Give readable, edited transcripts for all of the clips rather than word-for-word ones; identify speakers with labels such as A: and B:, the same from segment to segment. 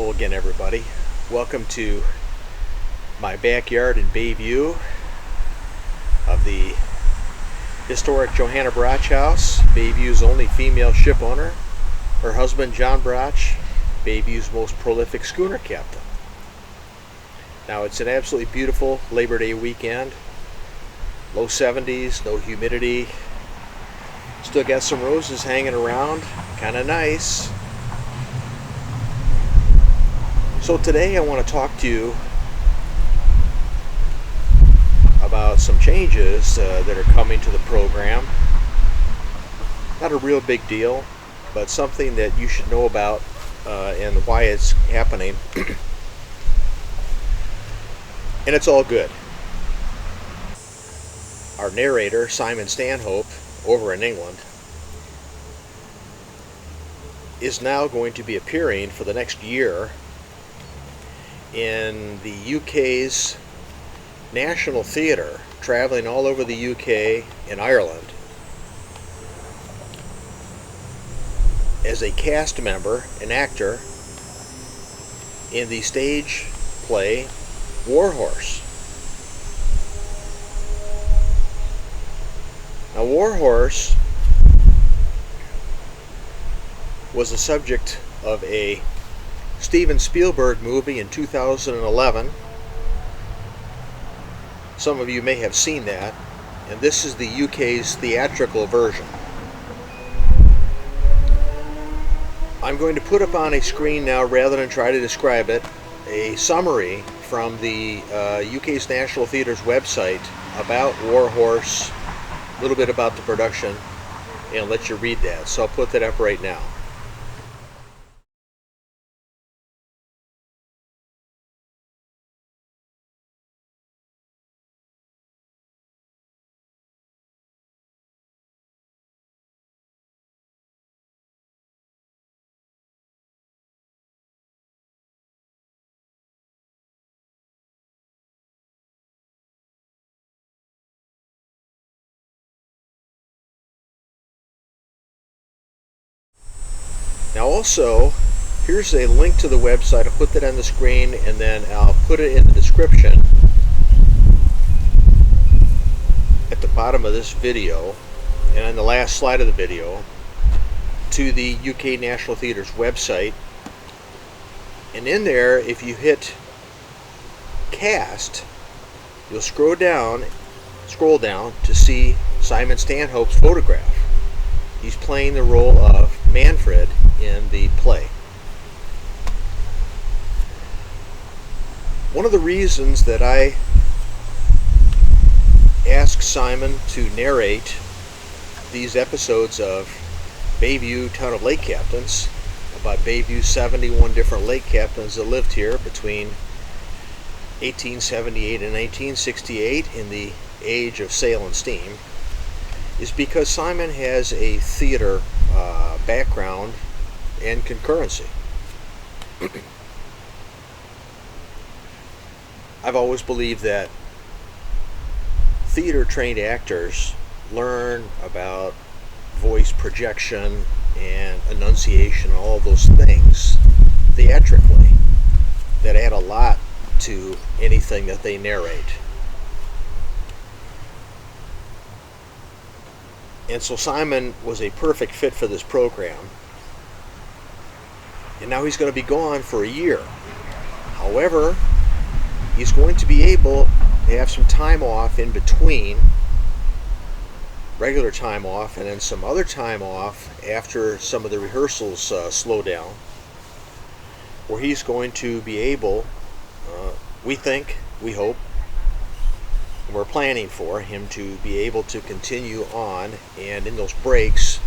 A: Hello again, everybody. Welcome to my backyard in Bayview of the historic Johanna Brach house, Bayview's only female ship owner. Her husband, John Brach, Bayview's most prolific schooner captain. Now, it's an absolutely beautiful Labor Day weekend. Low 70s, no humidity. Still got some roses hanging around. Kind of nice. So today I want to talk to you about some changes that are coming to the program. Not a real big deal, but something that you should know about and why it's happening. And it's all good. Our narrator, Simon Stanhope, over in England, is now going to be appearing for the next year in the UK's National Theatre, traveling all over the UK and Ireland as a cast member, an actor, in the stage play Warhorse. Now, Warhorse was the subject of a Steven Spielberg movie in 2011. Some of you may have seen that, and this is the UK's theatrical version. I'm going to put up on a screen now, rather than try to describe it, a summary from the UK's National Theatre's website about Warhorse, a little bit about the production, and let you read that. So I'll put that up right now. Now also, here's a link to the website. I'll put that on the screen, and then I'll put it in the description at the bottom of this video and on the last slide of the video to the UK National Theatre's website. And in there, if you hit cast, you'll scroll down to see Simon Stanhope's photograph. He's playing the role of Manfred in the play. One of the reasons that I asked Simon to narrate these episodes of Bayview Town of Lake Captains, about Bayview's 71 different lake captains that lived here between 1878 and 1968 in the age of sail and steam, is because Simon has a theater background and concurrency. I've always believed that theater-trained actors learn about voice projection and enunciation, all those things theatrically that add a lot to anything that they narrate. And so Simon was a perfect fit for this program. And now he's going to be gone for a year. However, he's going to be able to have some time off in between, regular time off, and then some other time off after some of the rehearsals slow down, where he's going to be able, we hope, and we're planning for him to be able to continue on, and in those breaks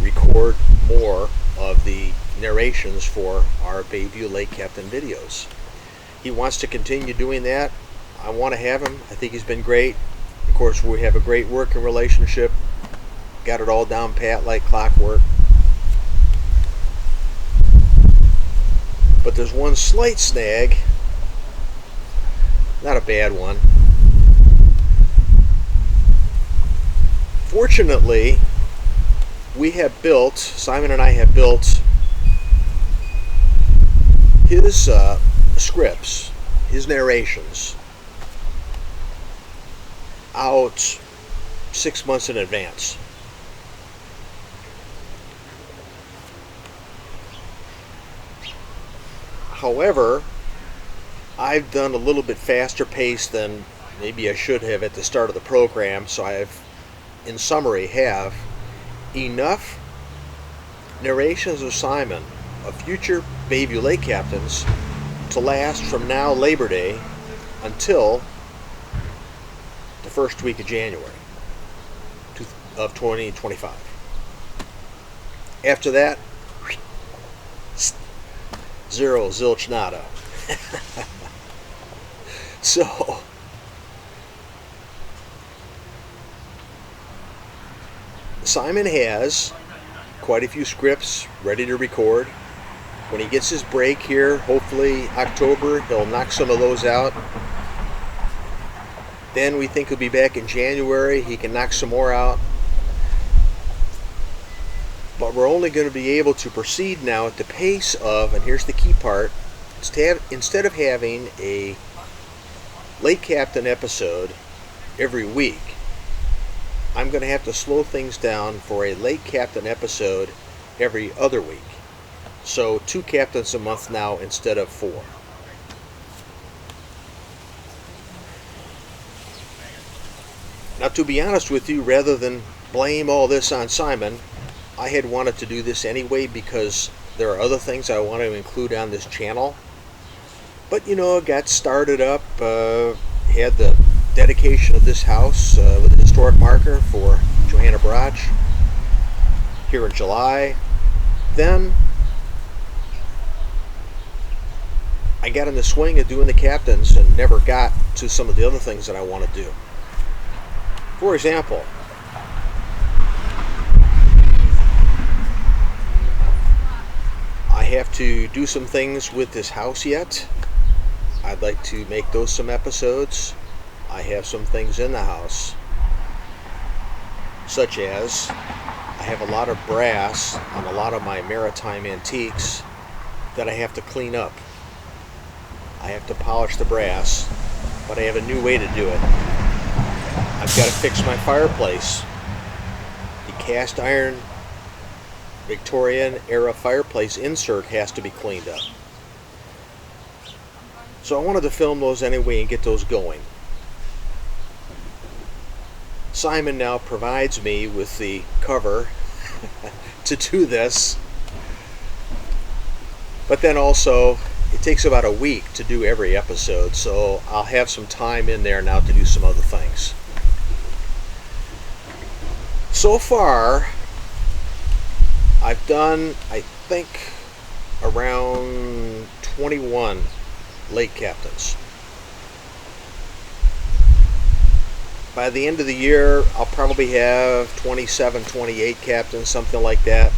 A: record more of the narrations for our Bayview Lake Captain videos. He wants to continue doing that. I want to have him. I think he's been great. Of course, we have a great working relationship. Got it all down pat like clockwork. But there's one slight snag. Not a bad one. Fortunately, Simon and I have built his scripts, his narrations, out 6 months in advance. However, I've done a little bit faster pace than maybe I should have at the start of the program, so I've, in summary, have enough narrations of Simon of future Bayview Lake captains to last from now Labor Day until the first week of January of 2025. After that, zero, zilch, nada. So, Simon has quite a few scripts ready to record. When he gets his break here, hopefully October, he'll knock some of those out. Then we think he'll be back in January. He can knock some more out. But we're only going to be able to proceed now at the pace of, and here's the key part, instead of having a late captain episode every week, I'm going to have to slow things down for a late captain episode every other week. So 2 captains a month now instead of 4. Now, to be honest with you, rather than blame all this on Simon, I had wanted to do this anyway because there are other things I want to include on this channel. But, you know, it got started up, had the dedication of this house with a historic marker for Johanna Broch here in July. Then I got in the swing of doing the captains and never got to some of the other things that I want to do. For example, I have to do some things with this house yet. I'd like to make those some episodes. I have some things in the house, such as I have a lot of brass on a lot of my maritime antiques that I have to clean up. I have to polish the brass, but I have a new way to do it. I've got to fix my fireplace. The cast iron Victorian era fireplace insert has to be cleaned up. So I wanted to film those anyway and get those going. Simon now provides me with the cover to do this, but then also it takes about a week to do every episode, so I'll have some time in there now to do some other things. So far, I've done, I think, around 21 late captains. By the end of the year, I'll probably have 27, 28 captains, something like that.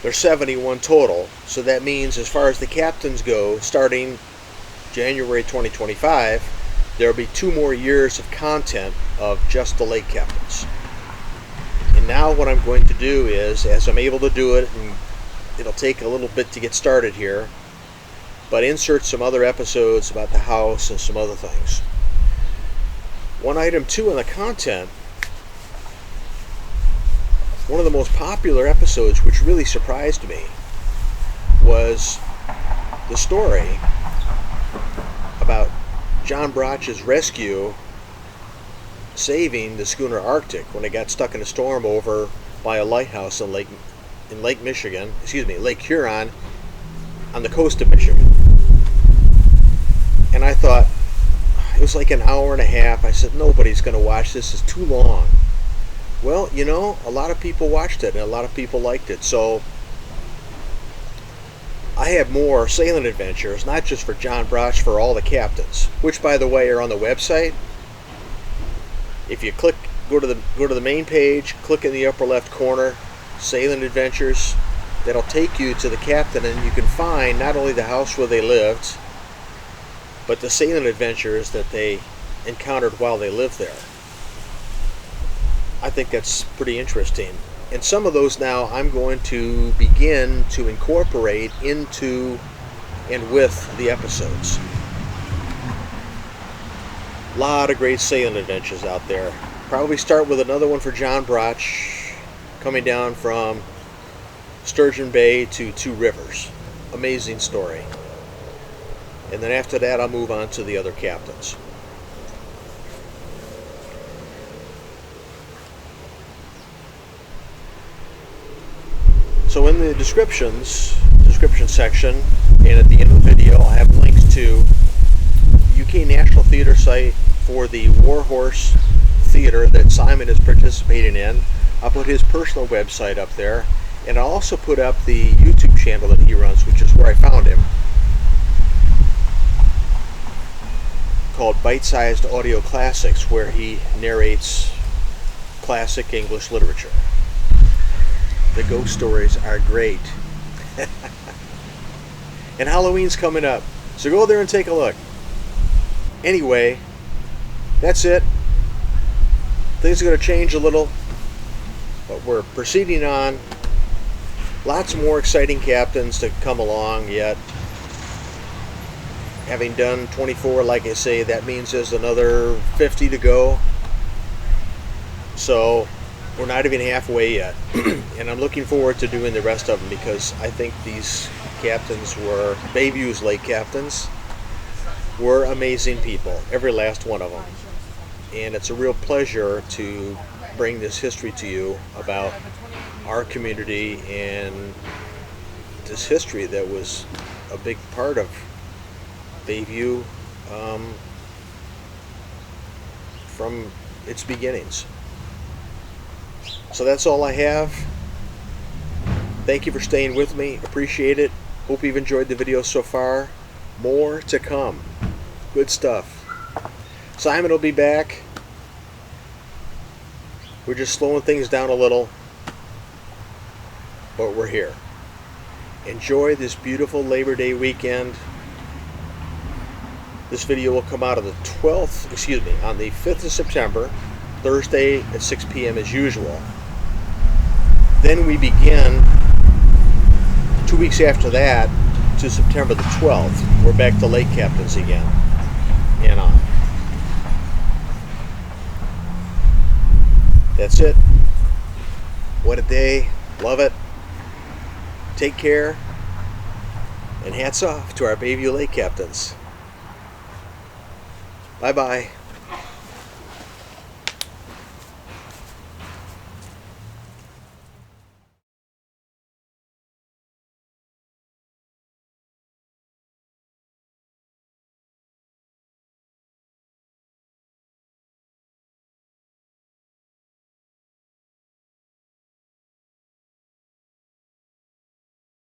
A: There's 71 total, so that means as far as the captains go, starting January 2025, there'll be 2 more years of content of just the late captains. And now what I'm going to do is, as I'm able to do it, and it'll take a little bit to get started here, but insert some other episodes about the house and some other things. One item too in the content, one of the most popular episodes, which really surprised me, was the story about John Broch's rescue, saving the schooner Arctic when it got stuck in a storm over by a lighthouse in Lake Huron, on the coast of Michigan. And I thought, it was like an hour and a half. I said, nobody's going to watch this. It's too long. Well, you know, a lot of people watched it and a lot of people liked it. So I have more sailing adventures, not just for John Broch, for all the captains, which, by the way, are on the website. If you go to the main page, click in the upper left corner, Sailing Adventures. That'll take you to the captain, and you can find not only the house where they lived, but the sailing adventures that they encountered while they lived there. I think that's pretty interesting. And some of those now I'm going to begin to incorporate into and with the episodes. A lot of great sailing adventures out there. Probably start with another one for John Broch, coming down from Sturgeon Bay to Two Rivers. Amazing story. And then after that, I'll move on to the other captains. So in the description section, and at the end of the video, I'll have links to UK National Theatre site for the Warhorse Theatre that Simon is participating in. I'll put his personal website up there, and I'll also put up the YouTube channel that he runs, which is where I found him, called Bitesized Audio Classics, where he narrates classic English literature. The ghost stories are great. And Halloween's coming up, so go there and take a look. Anyway, that's it. Things are going to change a little, but we're proceeding on. Lots more exciting captains to come along yet. Having done 24, like I say, that means there's another 50 to go. So we're not even halfway yet. And I'm looking forward to doing the rest of them, because I think these captains were, Bayview's late captains, were amazing people, every last one of them. And it's a real pleasure to bring this history to you about our community and this history that was a big part of Bayview from its beginnings. So that's all I have. Thank you for staying with me. Appreciate it. Hope you've enjoyed the video so far. More to come. Good stuff. Simon will be back. We're just slowing things down a little, but we're here. Enjoy this beautiful Labor Day weekend. This video will come out on the 5th of September, Thursday at 6 p.m. as usual. Then we begin 2 weeks after that to September the 12th. We're back to lake captains again and on. That's it. What a day. Love it. Take care. And hats off to our Bayview Lake captains. Bye-bye.